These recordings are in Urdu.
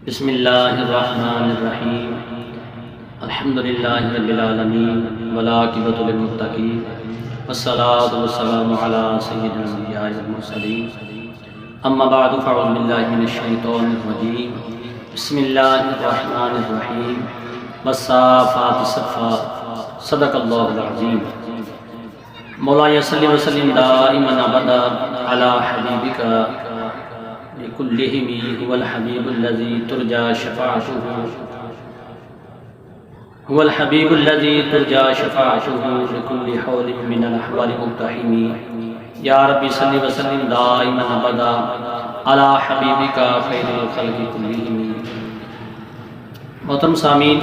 بسم اللہ الرحمن الرحیم الحمد للہ رب العالمین والعاقبۃ للمتقین والصلاۃ والسلام علی سید الانبیاء والمرسلین اما بعد فاعوذ باللہ من الشیطان الرجیم بسم اللہ الرحمن الرحیم والصافات صفا صدق اللہ العظیم مولا صلی وسلم دائما ابدا علی حبیبک لکلہم هو الحبیب الذی ترجى شفاعته هو الحبیب الذی ترجى شفاعته لكل حول من الاحوال مقتحم یا ربی صلی وسلم دائما ابدا علی حبیبک خیر الخلق کلہم۔ محترم سامعین،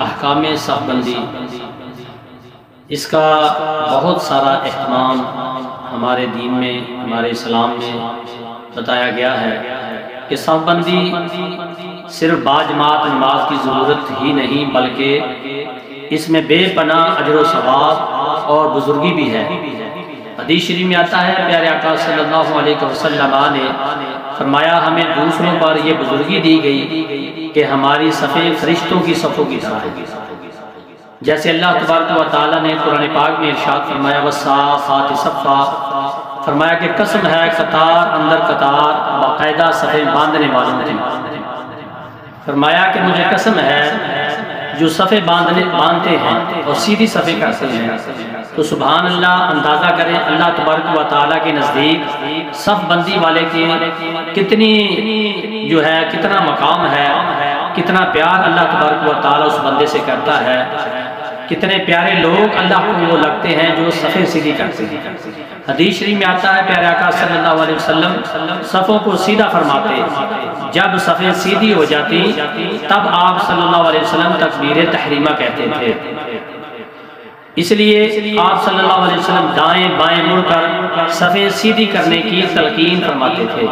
احکام صف بندی اس کا بہت سارا اہتمام ہمارے دین میں، ہمارے اسلام میں بتایا گیا ہے کہ صف بندی صرف باجماعت نماز کی ضرورت ہی نہیں بلکہ اس میں بے پناہ اجر و ثواب اور بزرگی بھی ہے۔ حدیث شریف میں آتا ہے پیارے آقا صلی اللہ علیہ وسلم نے فرمایا ہمیں دوسروں پر یہ بزرگی دی گئی کہ ہماری صفیں فرشتوں کی صفوں کی طرح ہے۔ جیسے اللہ تبارک و تعالیٰ نے قرآن پاک میں ارشاد فرمایا والصافات صفا، فرمایا کہ قسم ہے قطار اندر قطار باقاعدہ صفیں باندھنے والوں کی۔ فرمایا کہ مجھے قسم ہے جو صفیں باندھتے ہیں اور سیدھی صفیں کرتے ہیں، تو سبحان اللہ، اندازہ کریں اللہ تبارک و تعالیٰ کے نزدیک صف بندی والے کی کتنی جو ہے کتنا مقام ہے، کتنا پیار اللہ تبارک و تعالیٰ اس بندے سے کرتا ہے، کتنے پیارے لوگ اللہ کو وہ لگتے ہیں جو صفیں سیدھی کرتے ہیں۔ حدیث شریف میں آتا ہے پیارے آقا صلی اللہ علیہ وسلم صفوں کو سیدھا فرماتے، جب صفیں سیدھی ہو جاتی تب آپ صلی اللہ علیہ وسلم تکبیر تحریمہ کہتے تھے۔ اس لیے آپ صلی اللہ علیہ وسلم دائیں بائیں مڑ کر صفیں سیدھی کرنے کی تلقین فرماتے تھے۔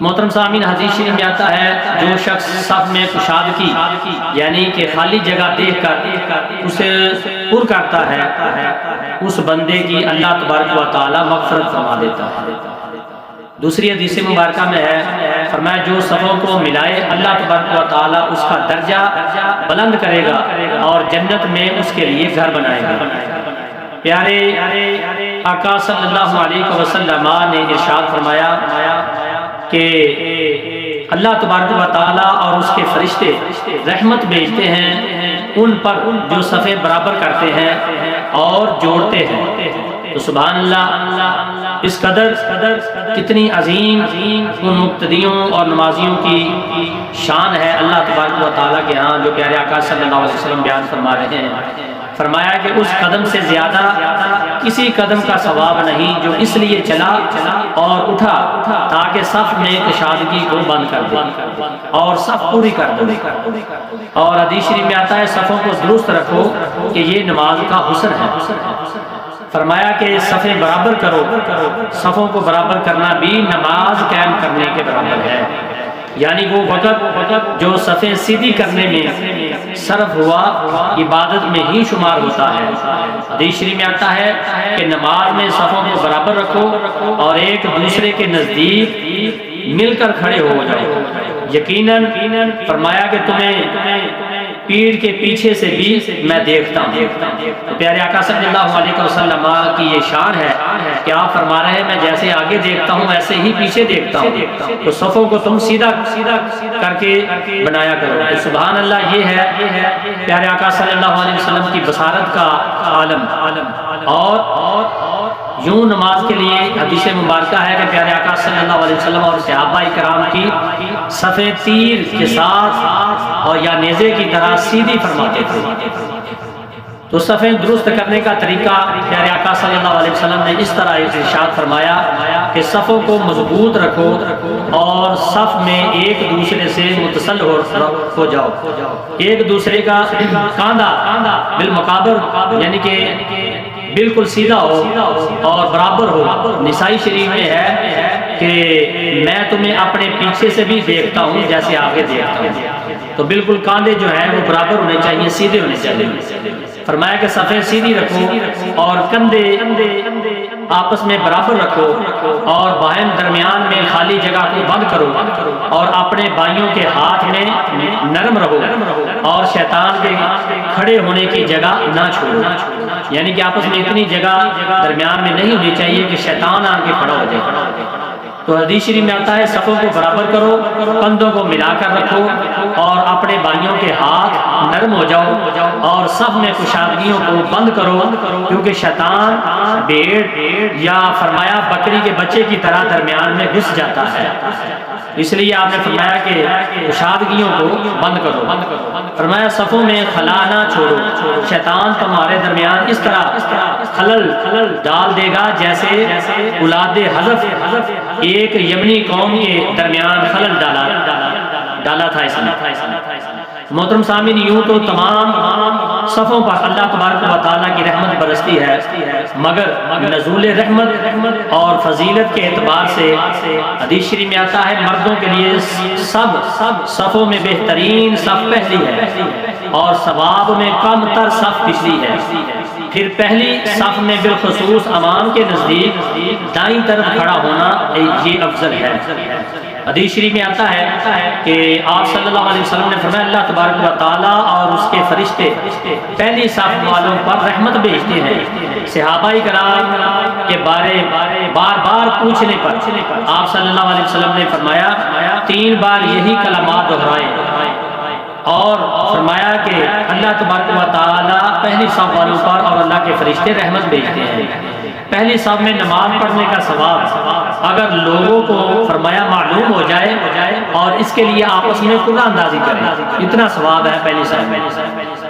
محترم سامعین، حدیث شریف میں آتا ہے جو شخص صف میں کشادگی یعنی کہ خالی جگہ دیکھ کر اسے پر کرتا ہے، اس بندے کی اللہ تبارک و تعالی مغفرت فرما دیتا ہے۔ دوسری حدیث مبارکہ میں ہے فرمایا جو صفوں کو ملائے اللہ تبارک و تعالی اس کا درجہ بلند کرے گا اور جنت میں اس کے لیے گھر بنائے گا۔ پیارے آقا صلی اللہ علیہ وسلم نے ارشاد فرمایا کہ اللہ تبارک و تعالیٰ اور اس کے فرشتے رحمت بھیجتے ہیں ان پر جو صفیں برابر کرتے ہیں اور جوڑتے ہیں۔ تو سبحان اللہ، اس قدر کتنی عظیم ان مقتدیوں اور نمازیوں کی شان ہے اللہ تبارک و تعالیٰ کے ہاں، جو پیارے آقا صلی اللہ علیہ وسلم بیان فرما رہے ہیں۔ فرمایا کہ اس قدم سے زیادہ کسی قدم کا ثواب نہیں جو اس لیے چلا اور اٹھا تاکہ صف میں کشادگی کو بند کر دے اور صف پوری کر دے۔ اور حدیث شریف میں آتا ہے صفوں کو درست رکھو کہ یہ نماز کا حسن ہے۔ فرمایا کہ صفیں برابر کرو، صفوں کو برابر کرنا بھی نماز قائم کرنے کے برابر ہے، یعنی وہ وقت جو صفیں سیدھی کرنے میں صرف ہوا عبادت میں ہی شمار ہوتا ہے۔ حدیث شریف میں آتا ہے کہ نماز میں صفوں کو برابر رکھو اور ایک دوسرے کے نزدیک مل کر کھڑے ہو جاؤ، یقیناً فرمایا کہ تمہیں پیڑ کے پیچھے سے بھی میں دیکھتا ہوں۔ تو پیارے آقا صلی اللہ علیہ وسلم کی یہ شان ہے کہ آپ فرما رہے ہیں میں جیسے آگے دیکھتا ہوں ایسے ہی پیچھے دیکھتا ہوں، تو صفوں کو تم سیدھا کر کے بنایا کرو۔ تو سبحان اللہ، یہ ہے پیارے آقا صلی اللہ علیہ وسلم کی بصارت کا عالم۔ اور یوں نماز کے لیے حدیث مبارکہ ہے کہ پیارے آقا صلی اللہ علیہ وسلم اور صحابہ کرام کی صفیں تیر کے ساتھ اور یا نیزے کی طرح سیدھی فرماتے تھے۔ تو صفیں درست کرنے کا طریقہ پیارے آقا صلی اللہ علیہ وسلم نے اس طرح ارشاد فرمایا کہ صفوں کو مضبوط رکھو اور صف میں ایک دوسرے سے متصل ہو جاؤ، ایک دوسرے کا کاندھا بالمقابر یعنی کہ بالکل سیدھا ہو اور برابر ہو۔ نسائی شریف میں ہے کہ میں تمہیں اپنے پیچھے سے بھی دیکھتا ہوں جیسے آگے دیکھتا ہوں، تو بالکل کاندھے جو ہیں وہ برابر ہونے چاہیے، سیدھے ہونے چاہیے۔ فرمایا کہ صفیں سیدھی رکھو اور کندھے آپس میں برابر رکھو اور باہم درمیان میں خالی جگہ کو بند کرو اور اپنے بھائیوں کے ہاتھ میں نرم رہو اور شیطان کے کھڑے ہونے کی جگہ نہ چھوڑو، یعنی کہ آپس میں اتنی جگہ درمیان میں نہیں ہونی چاہیے کہ شیطان آ کے کھڑا ہو جائے۔ تو حدیث شریف میں آتا ہے صفوں کو برابر کرو، کندھوں کو ملا کر رکھو اور اپنے بھائیوں کے ہاتھ نرم ہو جاؤ اور صف میں کشادگیوں کو بند کرو، کیونکہ شیطان بھیڑ یا فرمایا بکری کے بچے کی طرح درمیان میں گھس جاتا ہے، اس لیے آپ نے فرمایا کہ کشادگیوں کو بند کرو۔ فرمایا صفوں میں خلا نہ چھوڑو، شیطان تمہارے درمیان اس طرح خلل ڈال دے گا جیسے اولاد حذف ایک یمنی قوم کے درمیان خلل ڈالا تھا اس نے۔ محترم سامعین، یوں تو تمام صفوں پر اللہ تبارک و تعالیٰ کی رحمت برستی ہے، مگر نزول رحمت اور فضیلت کے اعتبار سے حدیث شریف میں آتا ہے مردوں کے لیے سب صفوں میں بہترین صف پہلی ہے اور ثواب میں کم تر صف پچھلی ہے، پھر پہلی صف میں بالخصوص امام کے نزدیک دائیں طرف کھڑا ہونا یہ افضل ہے۔ حدیث شریف میں آتا ہے کہ آپ صلی اللہ علیہ وسلم نے فرمایا اللہ تبارک و تعالیٰ اور اس کے فرشتے پہلی صف والوں پر رحمت بھیجتے ہیں۔ صحابہ کرام کے بارے بار بار پوچھنے پر آپ صلی اللہ علیہ وسلم نے فرمایا 3 بار یہی کلمات دہرائے اور فرمایا کہ اللہ تبارک و تعالیٰ پہلی صف والوں پر اور اللہ کے فرشتے رحمت بھیجتے ہیں۔ پہلی صف میں نماز پڑھنے کا ثواب اگر لوگوں کو فرمایا معلوم ہو جائے اور اس کے لیے آپس میں قرآن اندازی کریں، اتنا ثواب ہے پہلی صف میں۔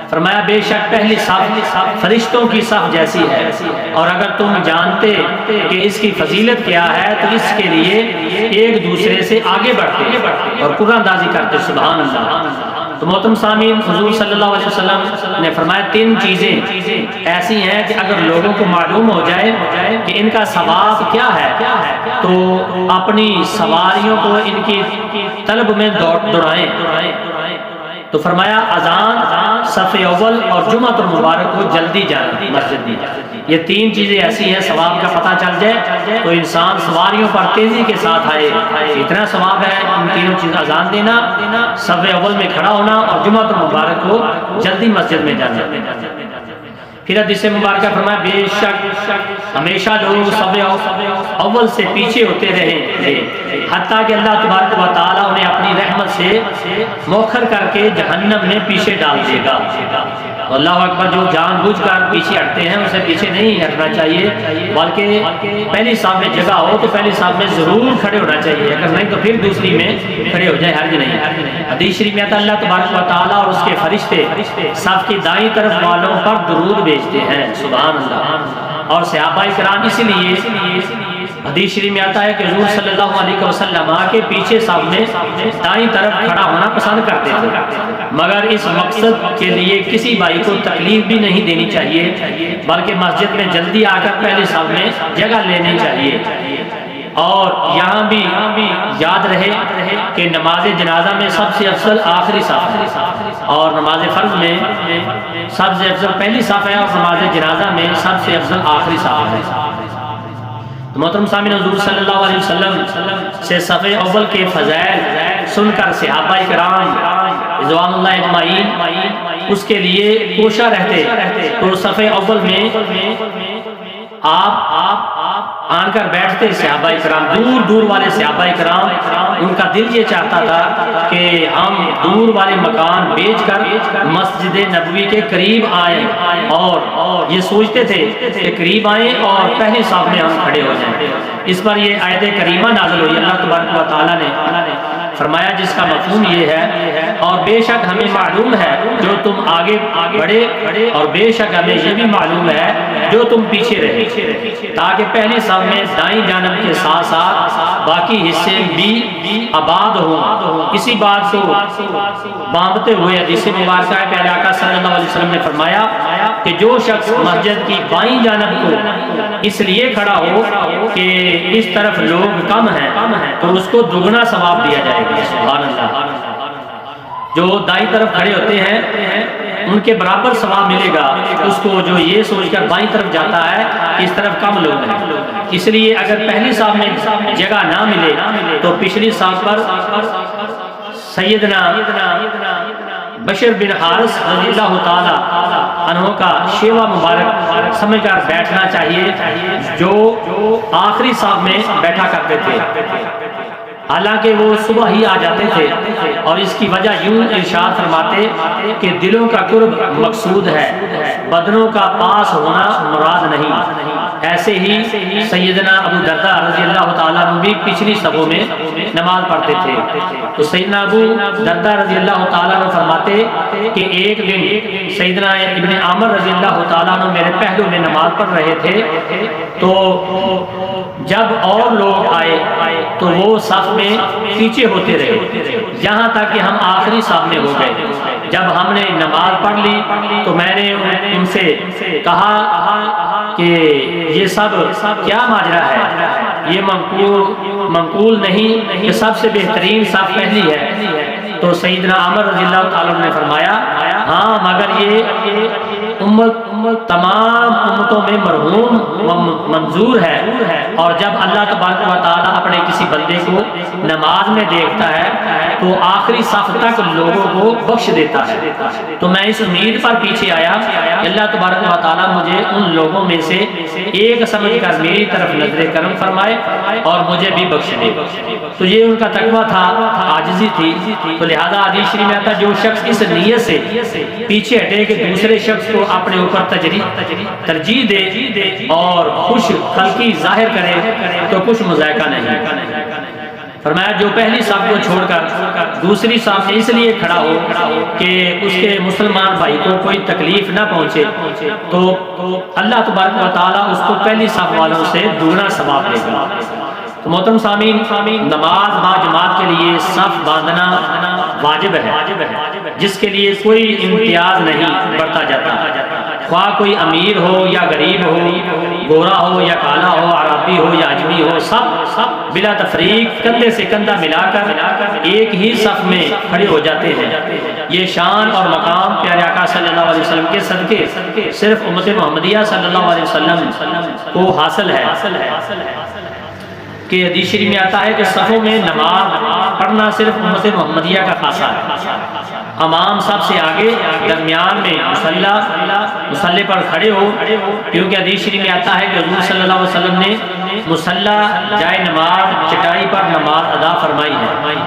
فرمایا بے شک پہلی صف فرشتوں کی صف جیسی ہے، اور اگر تم جانتے کہ اس کی فضیلت کیا ہے تو اس کے لیے ایک دوسرے سے آگے بڑھتے اور قرآن اندازی کرتے۔ سبحان اللہ۔ تو محترم سامعین، حضور صلی اللہ علیہ وسلم نے فرمایا 3 چیزیں ایسی ہیں کہ اگر لوگوں کو معلوم ہو جائے کہ ان کا ثواب کیا ہے تو اپنی سواریوں کو ان کی طلب میں دوڑائیں۔ تو فرمایا اذان، صف اول اور جمعۃ المبارک کو جلدی جانا مسجد میں، یہ 3 چیزیں ایسی ہیں ثواب کا پتہ چل جائے تو انسان سواریوں پر تیزی کے ساتھ آئے، اتنا ثواب ہے ان تینوں چیزیں، اذان دینا، صف اول میں کھڑا ہونا اور جمعۃ المبارک کو جلدی مسجد میں جانا۔ پھر حدیث مبارکہ فرمایا بے شک ہمیشہ لوگ صف اول سے پیچھے ہوتے رہے حتیٰ کہ اللہ تبارک و تعالیٰ انہیں اپنی رحمت سے مؤخر کر کے جہنم میں پیچھے ڈال دے گا۔ اللہ اکبر، جو جان بوجھ کر پیچھے ہٹتے ہیں اسے پیچھے نہیں ہٹنا چاہیے، بلکہ پہلی صف میں جگہ ہو تو پہلی صف میں ضرور کھڑے ہونا چاہیے، اگر نہیں تو پھر دوسری میں کھڑے ہو جائے، حرج نہیں۔ حدیث شریف میں آتا ہے اللہ تبارک و تعالیٰ اور اس کے فرشتے صف کی دائیں طرف والوں پر درود بھیجتے ہیں۔ سبحان اللہ۔ اور صحابہ کرام اسی لیے حدیث شریف میں آتا ہے کہ حضور صلی اللہ علیہ وسلم کے پیچھے صف میں دائیں طرف کھڑا ہونا پسند کرتے تھے، مگر اس مقصد کے لیے کسی بھائی کو تکلیف بھی نہیں دینی چاہیے، بلکہ مسجد میں جلدی آ کر پہلے صف میں جگہ لینی چاہیے۔ اور یہاں بھی یاد رہے کہ نماز جنازہ میں سب سے افضل آخری صف ہے اور نماز فرض میں سب سے افضل پہلی صف ہے اور نماز جنازہ میں سب سے افضل آخری صف ہے۔ تو محترم سامعین، حضور صلی اللہ علیہ وسلم سے صف اول کے فضائل سن کر صحابہ کرام رضوان اللہ اجمعین اس کے لیے کوشاں رہتے، تو صف اول میں آپ آن کر بیٹھتے صحابہ کرام، دور دور والے صحابہ کرام، ان کا دل یہ چاہتا تھا کہ ہم دور والے مکان بیچ کر مسجد نبوی کے قریب آئیں، اور یہ سوچتے تھے کہ قریب آئیں اور پہلی صف میں ہم کھڑے ہو جائیں۔ اس پر یہ آیت کریمہ نازل ہوئی، اللہ تبارک و تعالیٰ نے فرمایا جس کا مفہوم یہ ہے اور بے شک ہمیں معلوم ہے جو تم آگے بڑھے اور بے شک ہمیں یہ بھی معلوم ہے جو تم پیچھے رہے، تاکہ پہلی صف میں دائیں جانب کے ساتھ ساتھ باقی حصے بھی آباد ہوں۔ اسی بات کو باندھتے ہوئے حدیث مبارکہ ہے کہ آقا صلی اللہ علیہ وسلم نے فرمایا کہ جو شخص مسجد کی بائیں جانب کو اس لیے کھڑا ہو کہ اس طرف لوگ کم ہیں تو اس کو دگنا ثواب دیا جائے گا۔ سبحان اللہ۔ جو دائیں طرف کھڑے ہوتے ہیں ان کے برابر ثواب ملے گا اس کو جو یہ سوچ کر بائیں طرف جاتا ہے کہ اس طرف کم لوگ ہیں۔ اس لیے اگر پہلی صف میں جگہ نہ ملے تو پچھلی صف پر سیدنا بشر بن حارث رضی اللہ تعالی عنہ کا شیوا مبارک سمجھ کر بیٹھنا چاہیے، جو آخری صف میں بیٹھا کرتے تھے، حالانکہ وہ صبح ہی آ جاتے تھے، اور اس کی وجہ یوں ارشاد فرماتے کہ دلوں کا قرب مقصود ہے، بدنوں کا پاس ہونا مراد نہیں۔ ایسے ہی سیدنا ابو درداء رضی اللہ تعالیٰ عنہ بھی پچھلی صفوں میں نماز پڑھتے تھے۔ تو سیدنا ابو درداء رضی اللہ تعالیٰ عنہ فرماتے کہ ایک دن سیدنا ابن عامر رضی اللہ تعالیٰ عنہ میرے پہلو میں نماز پڑھ رہے تھے، تو جب اور لوگ آئے تو وہ صف میں پیچھے ہوتے رہے یہاں تک کہ ہم آخری صف میں ہو گئے۔ جب ہم نے نماز پڑھ لی تو میں نے ان سے کہا کہ یہ سب کیا ماجرا ہے، یہ منقول نہیں کہ سب سے بہترین صف پہلی ہے۔ تو سیدنا عمر رضی اللہ تعالیٰ نے فرمایا ہاں، مگر یہ امت تمام امتوں میں مرحوم و منظور ہے، اور جب اللہ تبارک و تعالیٰ اپنے کسی بندے کو نماز میں دیکھتا ہے تو آخری صف تک لوگوں کو بخش دیتا ہے۔ تو میں اس امید پر پیچھے آیا کہ اللہ تبارک و تعالیٰ مجھے ان لوگوں میں سے ایک سمجھ کر میری طرف نظر کرم فرمائے اور مجھے بھی بخش دے۔ تو یہ ان کا تقویٰ تھا، عاجزی تھی۔ تو لہذا حدیث شریف میں آتا جو شخص اس نیت سے پیچھے ہٹے کہ دوسرے شخص کو اپنے اوپر ترجیح دے اور خوش خلقی ظاہر کرے تو کچھ مذائقہ نہیں۔ فرمایا جو پہلی صف کو چھوڑ کر دوسری صف میں اس لیے کھڑا ہو کہ اس کے مسلمان بھائی کو کوئی تکلیف نہ پہنچے تو اللہ تبارک و تعالیٰ اس کو پہلی صف والوں سے دگنا ثواب دے گا۔ تو محترم سامعین، نماز با جماعت کے لیے صف باندھنا واجب ہے، جس کے لیے کوئی امتیاز نہیں برتا جاتا، خواہ کوئی امیر ہو یا غریب ہو، گورا ہو یا کالا ہو، عربی ہو یا اجمی ہو، سب بلا تفریق کندھے سے کندھا ملا کر ایک ہی صف میں کھڑے ہو جاتے ہیں۔ یہ شان اور مقام پیارے آقا صلی اللہ علیہ وسلم کے صدقے صرف امت محمدیہ صلی اللہ علیہ وسلم کو حاصل ہے کہ حدیث شریف میں آتا ہے کہ صفوں میں نماز پڑھنا صرف امت محمدیہ کا خاصہ ہے۔ امام سب سے آگے، درمیان میں مصلی پر کھڑے ہو، کیونکہ حدیث شریف میں آتا ہے کہ حضور صلی اللہ علیہ وسلم نے مصلی جائے نماز چٹائی پر نماز ادا فرمائی ہے۔